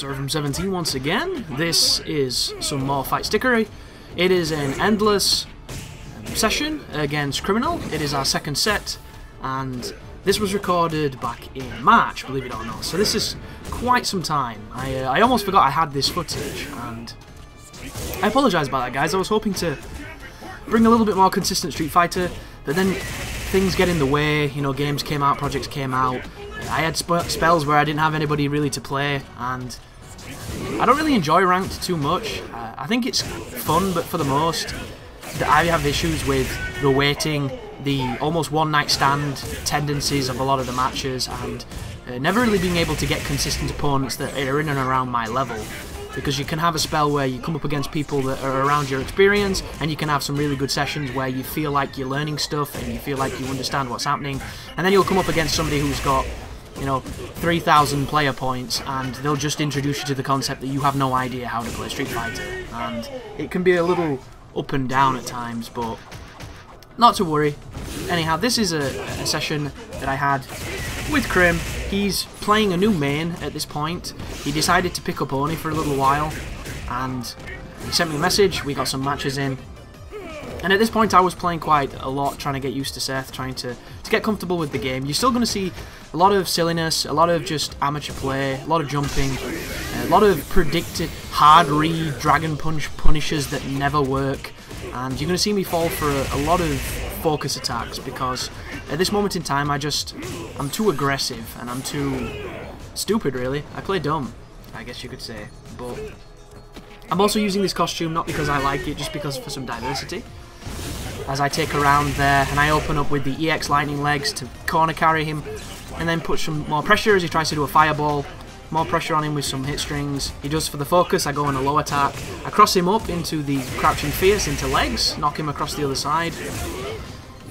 Sorry from 17 once again. This is some more Fightstickery. It is an endless session against Criminal. It is our second set, and this was recorded back in March, believe it or not. So this is quite some time. I almost forgot I had this footage, and I apologise about that, guys. I was hoping to bring a little bit more consistent Street Fighter, but then things get in the way. You know, games came out, projects came out. I had spells where I didn't have anybody really to play, and I don't really enjoy ranked too much. I think it's fun, but for the most, I have issues with the waiting, the almost one-night stand tendencies of a lot of the matches, and never really being able to get consistent opponents that are in and around my level. Because you can have a spell where you come up against people that are around your experience, and you can have some really good sessions where you feel like you're learning stuff and you feel like you understand what's happening, and then you'll come up against somebody who's got, you know, 3,000 player points, and they'll just introduce you to the concept that you have no idea how to play Street Fighter, and it can be a little up and down at times, but not to worry. Anyhow, this is a session that I had with Crim. He's playing a new main at this point. He decided to pick up Oni for a little while, and he sent me a message. We got some matches in, and at this point I was playing quite a lot, trying to get used to Seth, trying to get comfortable with the game. You're still going to see a lot of silliness, a lot of just amateur play, a lot of jumping, a lot of predicted hard read dragon punch punishes that never work, and you're going to see me fall for a lot of focus attacks, because at this moment in time I'm too aggressive and I'm too stupid, really. I play dumb, I guess you could say, but I'm also using this costume not because I like it, just because for some diversity. As I take a round there, and I open up with the EX lightning legs to corner carry him, and then put some more pressure as he tries to do a fireball. More pressure on him with some hit strings. He does for the focus. I go on a low attack. I cross him up into the crouching fierce into legs, knock him across the other side.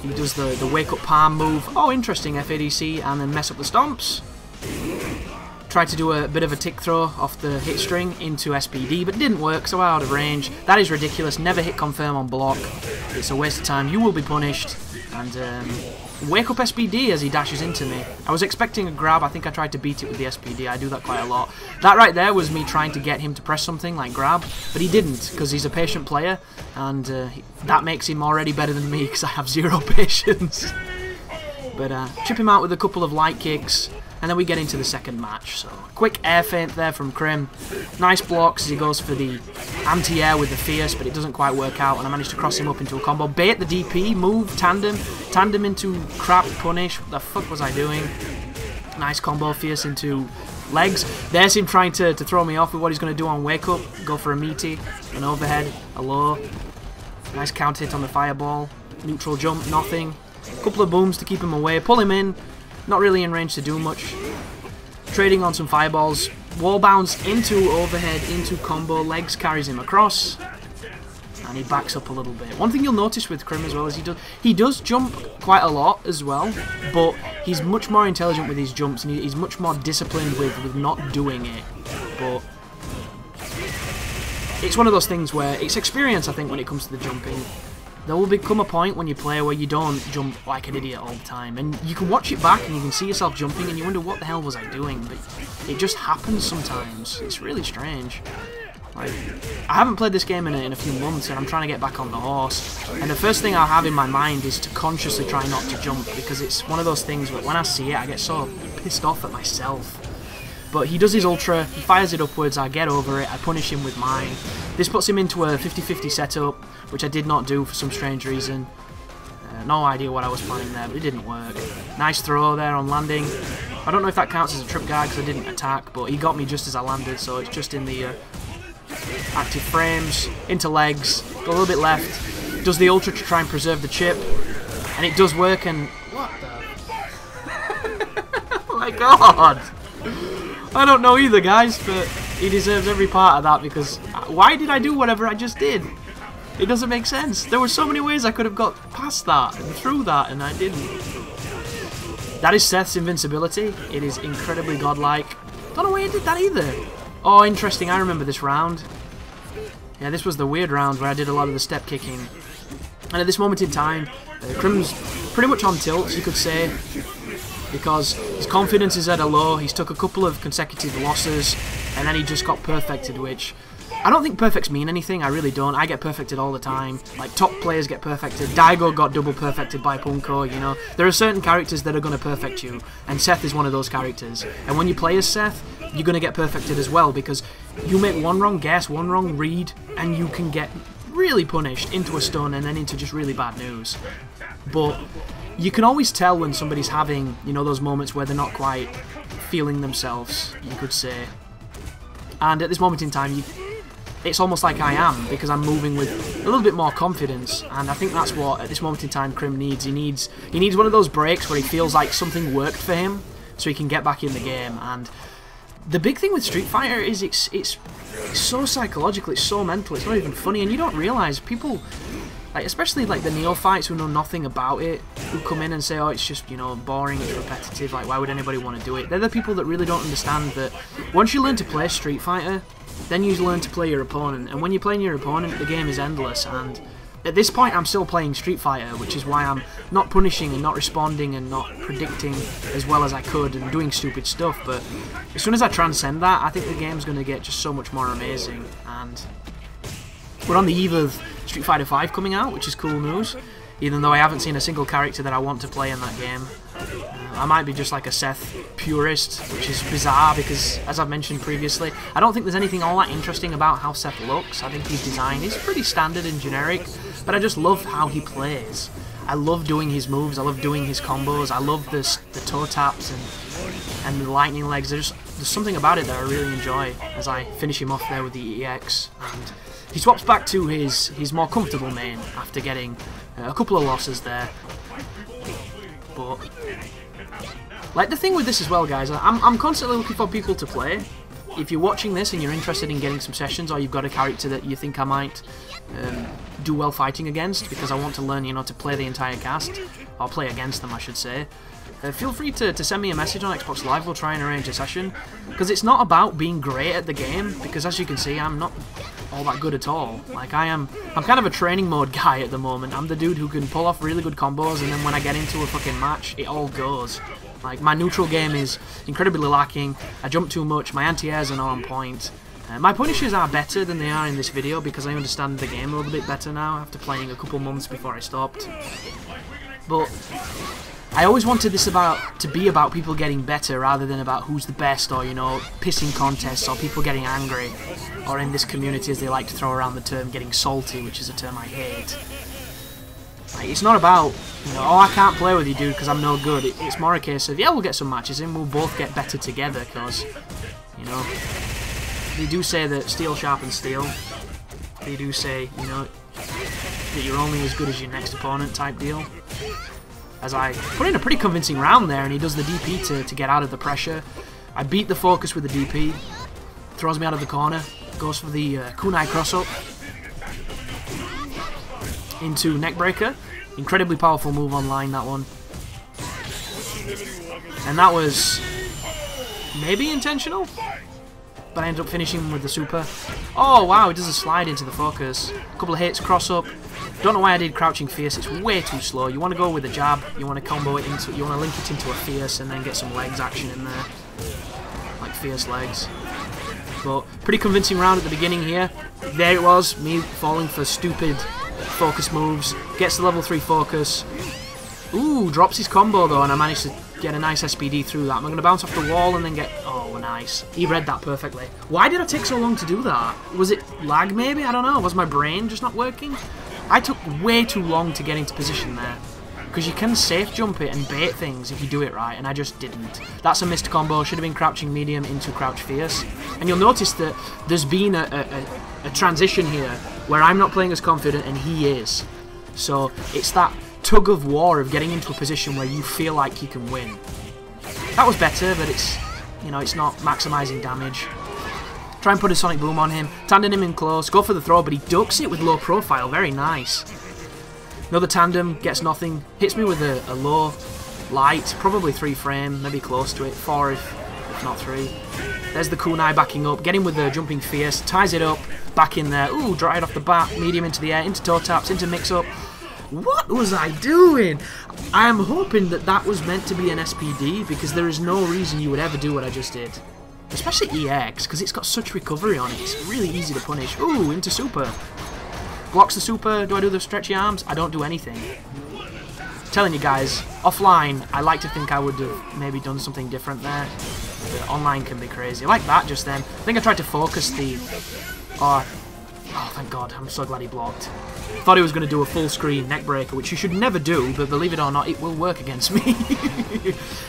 He does the wake up palm move. Oh, interesting, FADC, and then mess up the stomps. Tried to do a bit of a tick throw off the hit string into SPD, but it didn't work, so out of range. That is ridiculous. Never hit confirm on block. It's a waste of time. You will be punished. And wake up SPD as he dashes into me. I was expecting a grab. I think I tried to beat it with the SPD. I do that quite a lot. That right there was me trying to get him to press something like grab, but he didn't, because he's a patient player, and that makes him already better than me, because I have zero patience. But chip him out with a couple of light kicks, and then we get into the second match. So quick air feint there from Crim. Nice blocks as he goes for the anti-air with the fierce, but it doesn't quite work out, and I managed to cross him up into a combo. Bait the DP, move, tandem into crap punish. What the fuck was I doing? Nice combo, fierce into legs. There's him trying to throw me off with what he's going to do on wake up. Go for a meaty, an overhead, a low. Nice counter hit on the fireball. Neutral jump, nothing. Couple of booms to keep him away. Pull him in. Not really in range to do much. Trading on some fireballs. Wall bounce into overhead, into combo. Legs carries him across. And he backs up a little bit. One thing you'll notice with Crim as well is he does jump quite a lot as well. But he's much more intelligent with his jumps, and he's much more disciplined with not doing it. But it's one of those things where it's experience, I think, when it comes to the jumping. There will become a point when you play where you don't jump like an idiot all the time, and you can watch it back and you can see yourself jumping and you wonder what the hell was I doing, but it just happens sometimes. It's really strange. Like, I haven't played this game in a few months, and I'm trying to get back on the horse, and the first thing I'll have in my mind is to consciously try not to jump, because it's one of those things where when I see it I get so pissed off at myself. But he does his ultra, he fires it upwards, I get over it, I punish him with mine. This puts him into a 50-50 setup, which I did not do for some strange reason. No idea what I was planning there, but it didn't work. Nice throw there on landing. I don't know if that counts as a trip guard because I didn't attack, but he got me just as I landed, so it's just in the active frames, into legs, go a little bit left, does the ultra to try and preserve the chip, and it does work, and... What the... Oh my god! I don't know either, guys, but he deserves every part of that, because why did I do whatever I just did? It doesn't make sense. There were so many ways I could have got past that and through that, and I didn't. That is Seth's invincibility. It is incredibly godlike. Don't know why he did that either. Oh, interesting. I remember this round. Yeah, this was the weird round where I did a lot of the step kicking. And at this moment in time, Crim's pretty much on tilt, you could say, because his confidence is at a low. He's took a couple of consecutive losses. and then he just got perfected, which I don't think perfects mean anything. I really don't. I get perfected all the time. Like, top players get perfected. Daigo got double perfected by Punko, you know. There are certain characters that are going to perfect you, and Seth is one of those characters. And when you play as Seth, you're going to get perfected as well, because you make one wrong guess, one wrong read, and you can get really punished into a stun and then into just really bad news. But you can always tell when somebody's having, you know, those moments where they're not quite feeling themselves, you could say. And at this moment in time, it's almost like I am, because I'm moving with a little bit more confidence, and I think that's what at this moment in time Crim needs. He needs one of those breaks where he feels like something worked for him, so he can get back in the game. And the big thing with Street Fighter is it's so psychological, it's so mental, it's not even funny, and you don't realise people, like, especially like the neophytes who know nothing about it, who come in and say, oh, it's just, you know, boring, it's repetitive, like, why would anybody want to do it? They're the people that really don't understand that once you learn to play Street Fighter, then you learn to play your opponent, and when you're playing your opponent, the game is endless. And at this point, I'm still playing Street Fighter, which is why I'm not punishing and not responding and not predicting as well as I could and doing stupid stuff. But as soon as I transcend that, I think the game's going to get just so much more amazing. And we're on the eve of Street Fighter V coming out, which is cool news, even though I haven't seen a single character that I want to play in that game. I might be just like a Seth purist, which is bizarre because, as I've mentioned previously, I don't think there's anything all that interesting about how Seth looks. I think his design is pretty standard and generic, but I just love how he plays. I love doing his moves, I love doing his combos, I love the toe taps and the lightning legs. There's something about it that I really enjoy as I finish him off there with the EX. And he swaps back to his more comfortable main after getting a couple of losses there. But like, the thing with this as well, guys, I'm constantly looking for people to play. If you're watching this and you're interested in getting some sessions, or you've got a character that you think I might do well fighting against, because I want to learn, you know, to play the entire cast, or play against them, I should say, feel free to send me a message on Xbox Live. We'll try and arrange a session, because it's not about being great at the game, because as you can see, I'm not all that good at all. Like, I'm kind of a training mode guy at the moment. I'm the dude who can pull off really good combos, and then when I get into a fucking match, it all goes. Like, my neutral game is incredibly lacking, I jump too much, my anti-airs are not on point. My punishes are better than they are in this video, because I understand the game a little bit better now, after playing a couple months before I stopped. But I always wanted this to be about people getting better rather than about who's the best, or, you know, pissing contests, or people getting angry, or in this community, as they like to throw around the term, getting salty, which is a term I hate. Like, it's not about, you know, oh, I can't play with you, dude, because I'm no good. It's more a case of, yeah, we'll get some matches in, we'll both get better together, because, you know, they do say that steel sharpens steel. They do say, you know, that you're only as good as your next opponent type deal. As I put in a pretty convincing round there, and he does the DP to get out of the pressure. I beat the focus with the DP, throws me out of the corner, goes for the kunai cross-up into neckbreaker. Incredibly powerful move online, that one. And that was maybe intentional, but I ended up finishing him with the super. Oh wow, it does a slide into the focus. A couple of hits, cross-up. Don't know why I did crouching fierce, it's way too slow. You want to go with a jab, you want to combo it into, you want to link it into a fierce and then get some legs action in there. Like fierce legs. But pretty convincing round at the beginning here. There it was, me falling for stupid focus moves. Gets the level 3 focus. Ooh, drops his combo though, and I managed to get a nice SPD through that. I'm going to bounce off the wall and then get... Oh, nice. He read that perfectly. Why did I take so long to do that? Was it lag maybe? I don't know. Was my brain just not working? I took way too long to get into position there, because you can safe jump it and bait things if you do it right, and I just didn't. That's a missed combo. Should have been crouching medium into crouch fierce. And you'll notice that there's been a transition here where I'm not playing as confident and he is. So it's that tug of war of getting into a position where you feel like you can win. That was better, but it's, you know, it's not maximizing damage. Try and put a sonic boom on him, tandem him in close, go for the throw, but he ducks it with low profile, very nice. Another tandem, gets nothing, hits me with a low, light, probably 3 frame, maybe close to it, 4 if not 3. There's the kunai backing up, get him with the jumping fierce, ties it up, back in there, ooh, dry it off the bat, medium into the air, into toe taps, into mix up. What was I doing? I am hoping that that was meant to be an SPD, because there is no reason you would ever do what I just did. Especially EX, because it's got such recovery on it. It's really easy to punish. Ooh, into super. Blocks the super. Do I do the stretchy arms? I don't do anything. Telling you guys, offline, I like to think I would have maybe done something different there. But online can be crazy. Like that just then. I think I tried to focus the... Oh, thank God. I'm so glad he blocked. Thought he was going to do a full screen neck breaker, which you should never do, but believe it or not, it will work against me.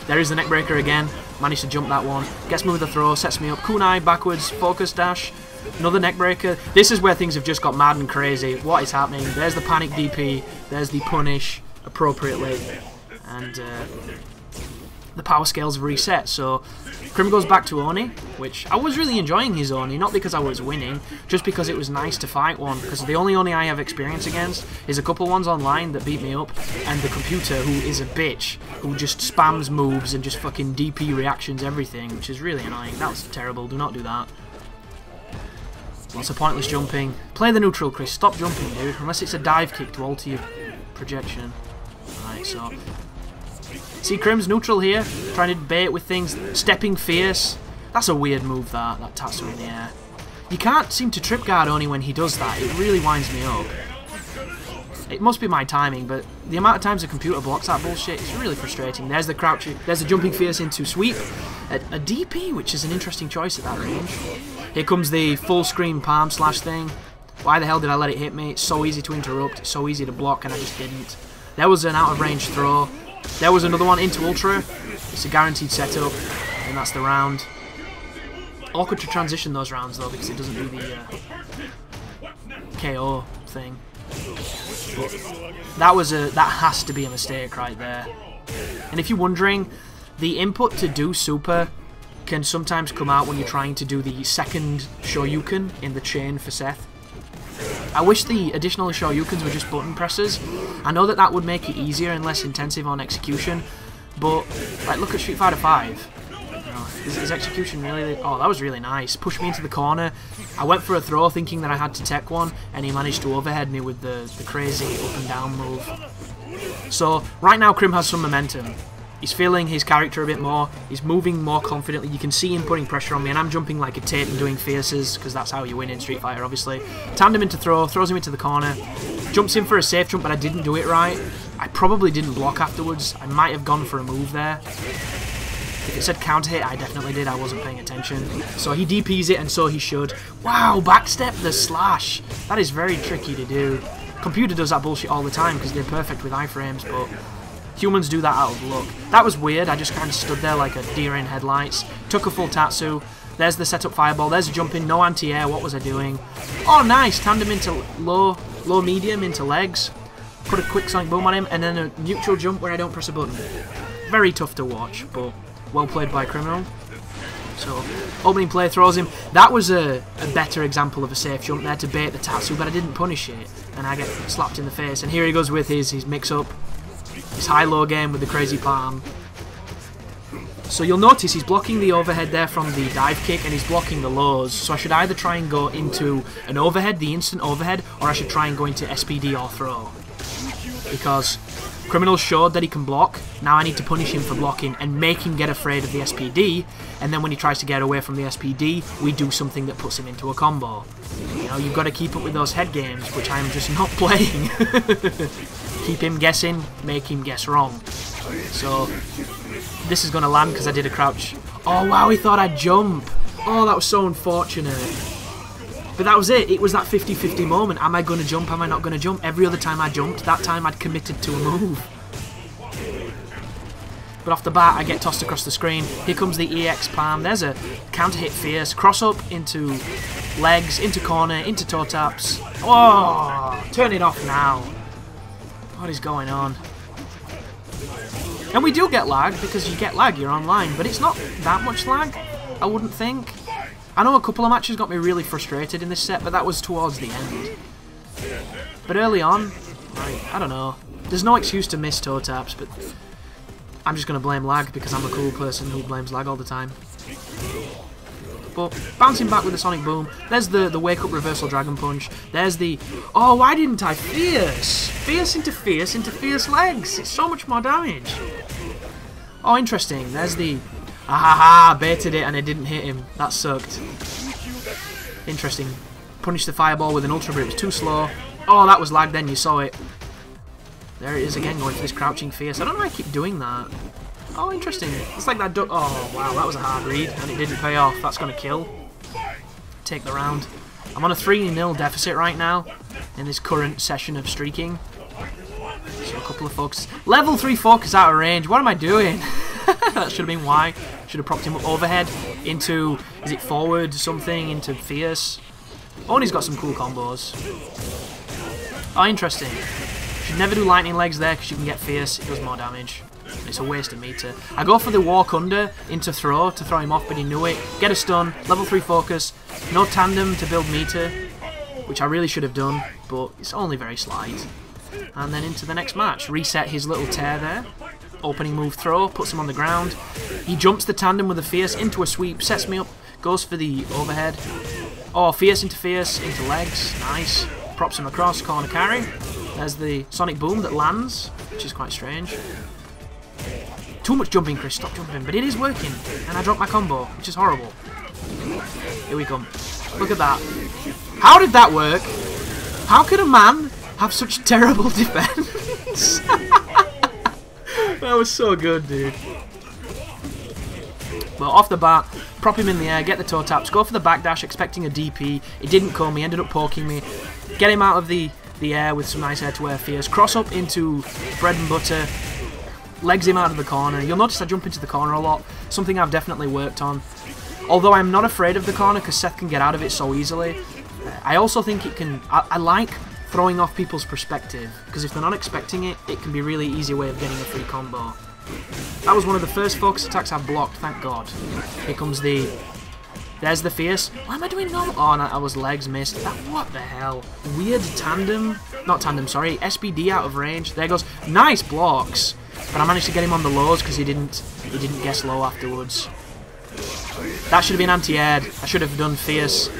There is the neck breaker again. Managed to jump that one. Gets me with a throw, sets me up. Kunai backwards, focus dash. Another neck breaker. This is where things have just got mad and crazy. What is happening? There's the panic DP. There's the punish appropriately. And the power scales have reset. So Crim goes back to Oni, which I was really enjoying his Oni, not because I was winning, just because it was nice to fight one, because the only Oni I have experience against is a couple ones online that beat me up, and the computer, who is a bitch, who just spams moves and just fucking DP reactions everything, which is really annoying. That was terrible, do not do that. Lots of pointless jumping. Play the neutral, Chris, stop jumping, dude, unless it's a dive kick to alter your projection. Right, so... See, Crim's neutral here, trying to bait with things, stepping fierce. That's a weird move, that Tatsu in the air. You can't seem to trip guard Oni when he does that, it really winds me up. It must be my timing, but the amount of times the computer blocks that bullshit is really frustrating. There's the crouch, there's the jumping fierce into sweep. A DP, which is an interesting choice at that range. Here comes the full screen palm slash thing. Why the hell did I let it hit me? It's so easy to interrupt, it's so easy to block, and I just didn't. There was an out of range throw. There was another one into Ultra. It's a guaranteed setup, and that's the round. Awkward to transition those rounds though, because it doesn't do the KO thing. But that has to be a mistake right there. And if you're wondering, the input to do super can sometimes come out when you're trying to do the second Shoryuken in the chain for Seth. I wish the additional Shoryukens were just button presses. I know that would make it easier and less intensive on execution, but like look at Street Fighter 5. You know, is execution really... Oh, that was really nice. Pushed me into the corner. I went for a throw thinking that I had to tech one, and he managed to overhead me with the crazy up and down move. So right now Crim has some momentum. He's feeling his character a bit more, he's moving more confidently, you can see him putting pressure on me, and I'm jumping like a tit and doing fierces, because that's how you win in Street Fighter, obviously. Timed him into throw, throws him into the corner, jumps in for a safe jump, but I didn't do it right. I probably didn't block afterwards, I might have gone for a move there. If it said counter hit, I definitely did, I wasn't paying attention. So he DPs it, and so he should. Wow, backstep the slash! That is very tricky to do. Computer does that bullshit all the time, because they're perfect with iframes, but... humans do that out of luck. That was weird, I just kind of stood there like a deer in headlights. Took a full Tatsu. There's the setup fireball, there's a jump in, no anti-air, what was I doing? Oh nice, tandem into low medium into legs. Put a quick sonic boom on him, and then a neutral jump where I don't press a button. Very tough to watch, but well played by Criminal. So, opening play throws him. That was a better example of a safe jump there to bait the Tatsu, but I didn't punish it. And I get slapped in the face, and here he goes with his mix-up. His high-low game with the crazy palm. So you'll notice he's blocking the overhead there from the dive kick, and he's blocking the lows. So I should either try and go into an overhead, the instant overhead, or I should try and go into SPD or throw. Because Criminal showed that he can block, now I need to punish him for blocking and make him get afraid of the SPD, and then when he tries to get away from the SPD, we do something that puts him into a combo. You know, you've got to keep up with those head games, which I am just not playing. Keep him guessing, make him guess wrong. So, this is going to land because I did a crouch. Oh wow, he thought I'd jump. Oh, that was so unfortunate. But that was it was that 50-50 moment. Am I going to jump, am I not going to jump? Every other time I jumped, that time I'd committed to a move. But off the bat, I get tossed across the screen. Here comes the EX palm. There's a counter hit fierce. Cross up into legs, into corner, into toe taps. Oh, turn it off now. What is going on? And we do get lag, because you get lag, you're online. But it's not that much lag, I wouldn't think. I know a couple of matches got me really frustrated in this set, but that was towards the end. But early on, like, I don't know. There's no excuse to miss toe taps, but I'm just going to blame lag because I'm a cool person who blames lag all the time. But bouncing back with the sonic boom. There's the wake up reversal dragon punch. There's the... Oh, why didn't I fierce? Fierce into fierce legs. It's so much more damage. Oh, interesting. There's the... Ah, baited it and it didn't hit him. That sucked. Interesting. Punished the fireball with an ultra, but it was too slow. Oh, that was lag then, you saw it. There it is again, going for this crouching fierce. I don't know why I keep doing that. Oh, interesting. It's like that duck. Oh, wow, that was a hard read, and it didn't pay off. That's going to kill. Take the round. I'm on a 3-0 deficit right now in this current session of streaking. So a couple of focus. Level 3 focus out of range. What am I doing? That should have been why. Should have propped him up overhead into, is it forward something, into fierce. Oh, and he's got some cool combos. Oh, interesting. Should never do lightning legs there because you can get fierce. It does more damage. It's a waste of meter. I go for the walk under into throw to throw him off, but he knew it. Get a stun. Level 3 focus. No tandem to build meter, which I really should have done, but it's only very slight. And then into the next match. Reset his little tear there. Opening move throw. Puts him on the ground. He jumps the tandem with a fierce into a sweep. Sets me up. Goes for the overhead. Oh, fierce into legs. Nice. Props him across. Corner carry. There's the sonic boom that lands, which is quite strange. Too much jumping, Chris. Stop jumping. But it is working. And I dropped my combo, which is horrible. Here we come. Look at that. How did that work? How could a man have such terrible defense? That was so good, dude. Well, off the bat, prop him in the air, get the toe taps, go for the backdash, expecting a DP. It didn't come. He ended up poking me. Get him out of the air with some nice air-to-air fierce. Cross up into bread and butter. Legs him out of the corner. You'll notice I jump into the corner a lot. Something I've definitely worked on. Although I'm not afraid of the corner because Seth can get out of it so easily. I also think it can... I like throwing off people's perspective, because if they're not expecting it, it can be a really easy way of getting a free combo. That was one of the first focus attacks I've blocked, thank God. Here comes the... There's the fierce. Why am I doing normal? Oh, no, I was legs missed. What the hell? Weird tandem. Not tandem, sorry. SBD out of range. There goes. Nice blocks. But I managed to get him on the lows because he didn't guess low afterwards. That should have been anti-aired. I should have done fierce.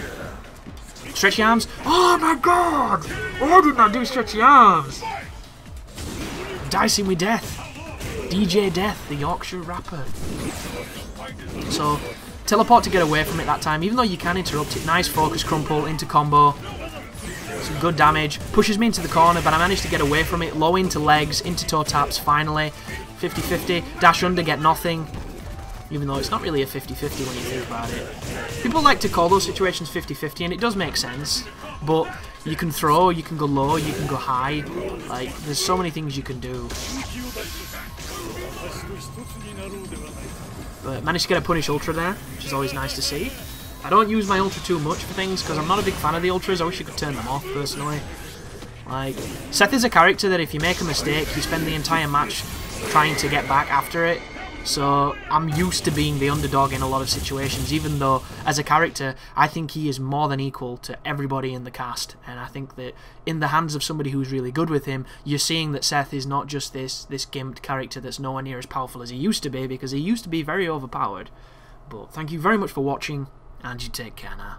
Stretchy arms. Oh my God! Why didn't I do stretchy arms? Dicing with death. DJ Death, the Yorkshire rapper. So... teleport to get away from it that time, even though you can interrupt it. Nice focus crumple into combo. Some good damage. Pushes me into the corner, but I managed to get away from it. Low into legs, into toe taps, finally. 50-50. Dash under, get nothing. Even though it's not really a 50-50 when you think about it. People like to call those situations 50-50, and it does make sense. But you can throw, you can go low, you can go high. Like, there's so many things you can do. But managed to get a punish ultra there, which is always nice to see. I don't use my ultra too much for things because I'm not a big fan of the ultras. I wish you could turn them off personally. Like, Seth is a character that if you make a mistake, you spend the entire match trying to get back after it. So I'm used to being the underdog in a lot of situations, even though as a character I think he is more than equal to everybody in the cast. And I think that in the hands of somebody who's really good with him, you're seeing that Seth is not just this gimped character that's nowhere near as powerful as he used to be, because he used to be very overpowered. But thank you very much for watching, and you take care now.